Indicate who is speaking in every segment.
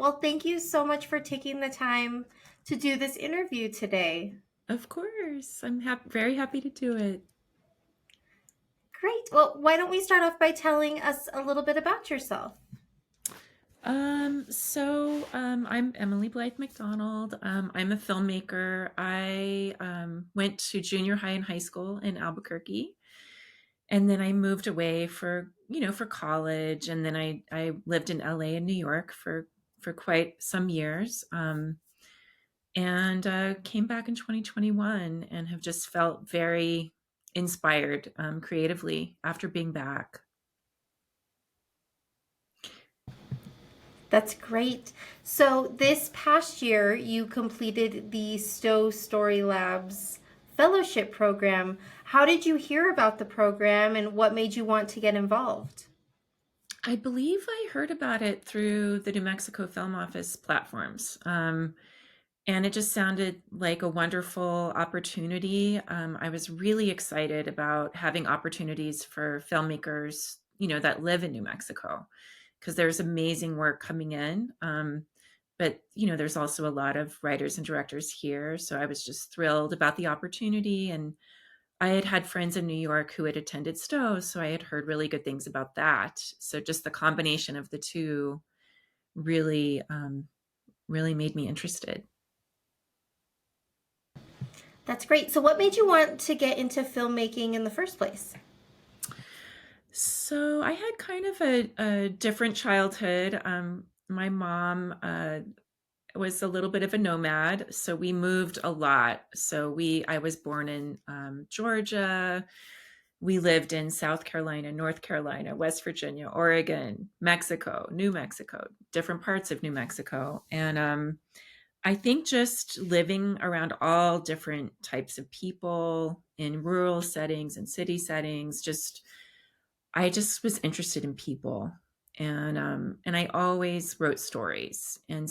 Speaker 1: Well, thank you so much for taking the time to do this interview today.
Speaker 2: Of course. Very happy to do it.
Speaker 1: Great. Well, why don't we start off by telling us a little bit about yourself?
Speaker 2: I'm Emily McDonald. I'm a filmmaker. I went to junior high and high school in Albuquerque, and then I moved away for college, and then I lived in LA and New York for quite some years. And came back in 2021 and have just felt very inspired creatively after being back.
Speaker 1: That's great. So, this past year, you completed the Stowe Story Labs fellowship program. How did you hear about the program and what made you want to get involved?
Speaker 2: I believe I heard about it through the New Mexico Film Office platforms. And it just sounded like a wonderful opportunity. I was really excited about having opportunities for filmmakers, that live in New Mexico, because there's amazing work coming in. But there's also a lot of writers and directors here. So I was just thrilled about the opportunity. And I had had friends in New York who had attended Stowe, so I had heard really good things about that. So just the combination of the two really, really made me interested.
Speaker 1: That's great. So, what made you want to get into filmmaking in the first place?
Speaker 2: So I had kind of a different childhood. My mom was a little bit of a nomad, so we moved a lot. I was born in Georgia. We lived in South Carolina, North Carolina, West Virginia, Oregon, Mexico, New Mexico, different parts of New Mexico. And I think just living around all different types of people in rural settings and city settings, I just was interested in people. And I always wrote stories. And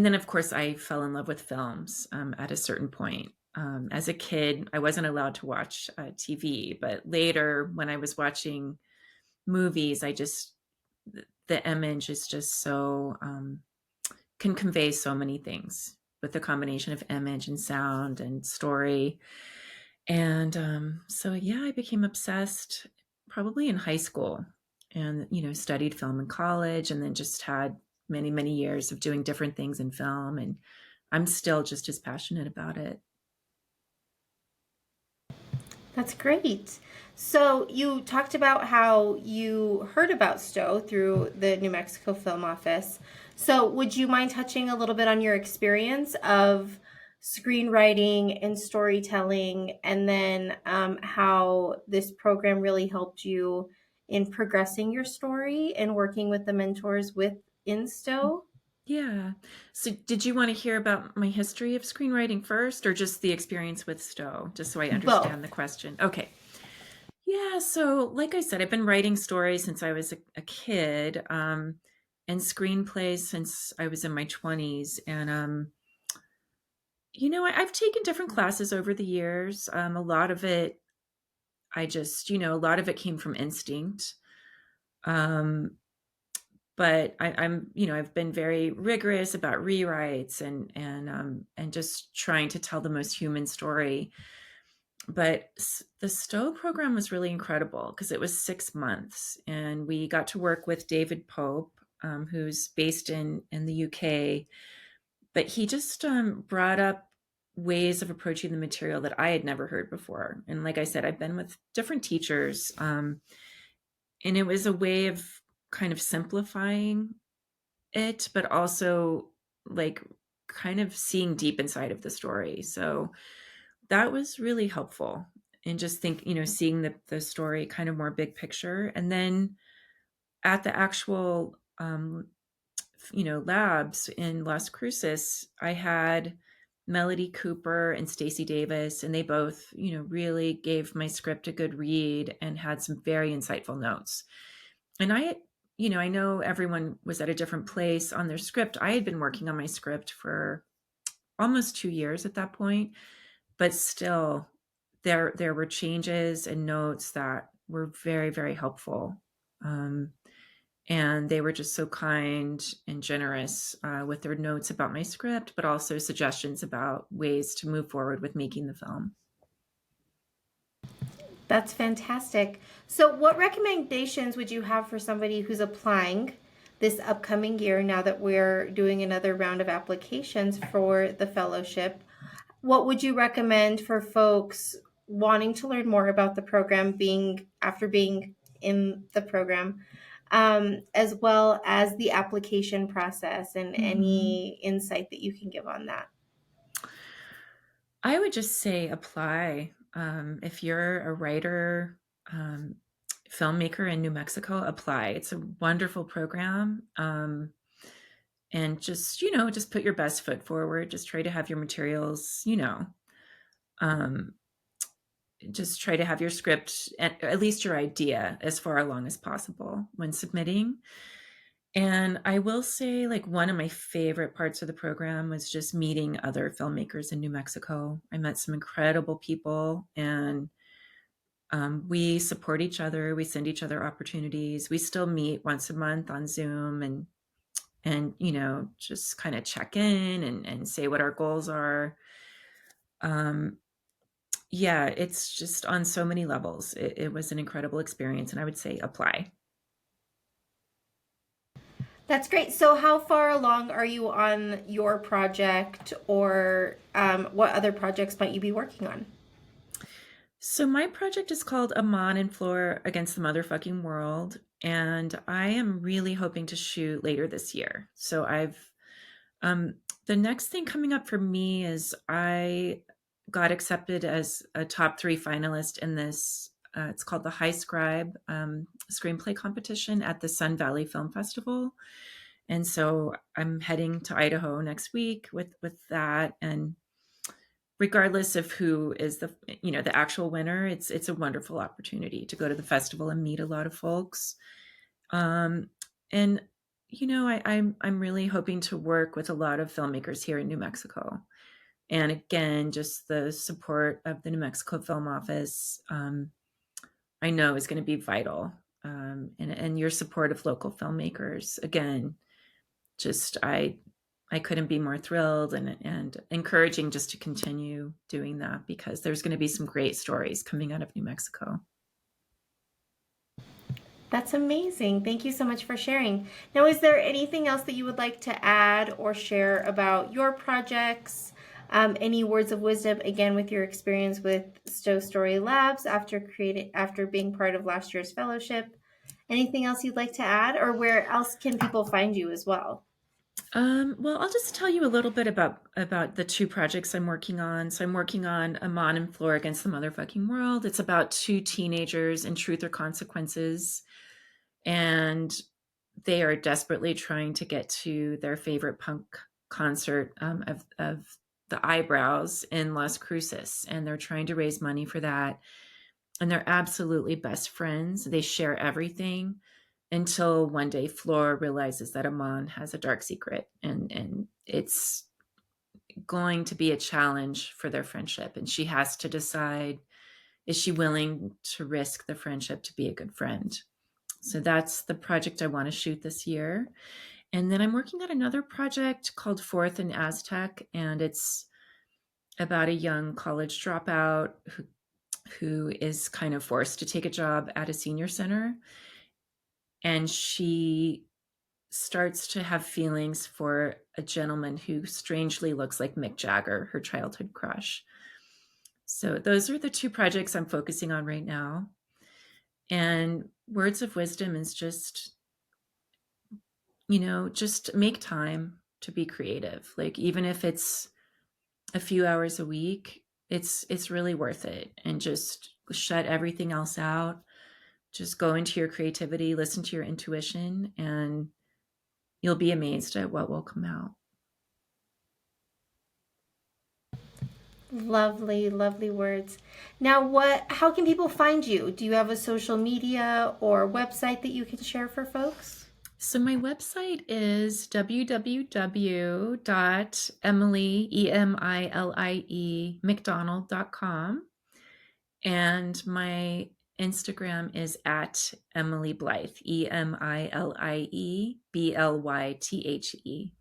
Speaker 2: then of course I fell in love with films at a certain point. As a kid, I wasn't allowed to watch TV, but later when I was watching movies, the image is just so can convey so many things with the combination of image and sound and story. And yeah, I became obsessed probably in high school, and studied film in college, and then just had many many years of doing different things in film, and I'm still just as passionate about it.
Speaker 1: That's great. So you talked about how you heard about Stowe through the New Mexico Film Office. So would you mind touching a little bit on your experience of screenwriting and storytelling, and then how this program really helped you in progressing your story and working with the mentors within Stowe?
Speaker 2: Yeah. So did you want to hear about my history of screenwriting first, or just the experience with Stowe, just so I
Speaker 1: Both.
Speaker 2: understand the question? Okay. Yeah, so like I said, I've been writing stories since I was a kid, and screenplays since I was in my 20s. And I've taken different classes over the years. A lot of it, a lot of it came from instinct. Um, but I've been very rigorous about rewrites and just trying to tell the most human story. But the Stowe program was really incredible because it was 6 months, and we got to work with David Pope, who's based in the UK. But he just brought up ways of approaching the material that I had never heard before. And like I said, I've been with different teachers, and it was a way of kind of simplifying it, but also like kind of seeing deep inside of the story. So that was really helpful. And just seeing the story kind of more big picture. And then at the actual labs in Las Cruces, I had Melody Cooper and Stacey Davis, and they both, really gave my script a good read and had some very insightful notes. And I know everyone was at a different place on their script. I had been working on my script for almost 2 years at that point, but still, there were changes and notes that were very very helpful. Um, And they were just so kind and generous with their notes about my script, but also suggestions about ways to move forward with making the film.
Speaker 1: That's fantastic. So, what recommendations would you have for somebody who's applying this upcoming year now that we're doing another round of applications for the fellowship? What would you recommend for folks wanting to learn more about the program after being in the program, as well as the application process and
Speaker 2: Mm-hmm.
Speaker 1: any insight that you can give on that?
Speaker 2: I would just say apply. If you're a writer, filmmaker in New Mexico, apply. It's a wonderful program. And just put your best foot forward. Just try to have your materials, um, just try to have your script, at least your idea, as far along as possible when submitting. And I will say, like, one of my favorite parts of the program was just meeting other filmmakers in New Mexico. I met some incredible people, and we support each other. We send each other opportunities. We still meet once a month on Zoom, and just kind of check in and say what our goals are. Um, yeah, it's just on so many levels. It was an incredible experience, and I would say apply.
Speaker 1: That's great. So, how far along are you on your project, or what other projects might you be working on?
Speaker 2: So my project is called Amon and Floor Against the Motherfucking World, and I am really hoping to shoot later this year. So um the next thing coming up for me is I got accepted as a top 3 finalist in this it's called the High Scribe screenplay competition at the Sun Valley Film Festival. And so I'm heading to Idaho next week with that, and regardless of who is the actual winner, it's a wonderful opportunity to go to the festival and meet a lot of folks. And I'm really hoping to work with a lot of filmmakers here in New Mexico. And again, just the support of the New Mexico Film Office, I know is going to be vital. And your support of local filmmakers, again, just I couldn't be more thrilled and encouraging just to continue doing that, because there's going to be some great stories coming out of New Mexico.
Speaker 1: That's amazing. Thank you so much for sharing. Now, is there anything else that you would like to add or share about your projects? Any words of wisdom, again, with your experience with Stowe Story Labs after being part of last year's fellowship? Anything else you'd like to add, or where else can people find you as well?
Speaker 2: Well, I'll just tell you a little bit about the 2 projects I'm working on. So I'm working on Amon and Floor Against the Motherfucking World. It's about 2 teenagers in Truth or Consequences, and they are desperately trying to get to their favorite punk concert of the Eyebrows in Las Cruces, and they're trying to raise money for that. And they're absolutely best friends. They share everything until one day Flora realizes that Amon has a dark secret, and it's going to be a challenge for their friendship. And she has to decide, is she willing to risk the friendship to be a good friend? So that's the project I want to shoot this year. And then I'm working on another project called Fourth and Aztec, and it's about a young college dropout who is kind of forced to take a job at a senior center. And she starts to have feelings for a gentleman who strangely looks like Mick Jagger, her childhood crush. So those are the 2 projects I'm focusing on right now. And words of wisdom is just make time to be creative. Like, even if it's a few hours a week, it's really worth it. And just shut everything else out. Just go into your creativity, listen to your intuition, and you'll be amazed at what will come out.
Speaker 1: Lovely, lovely words. Now, how can people find you? Do you have a social media or website that you can share for folks?
Speaker 2: So my website is www.emilie, McDonald.com. And my Instagram is at Emilie Blythe, EMILIE BLYTHE.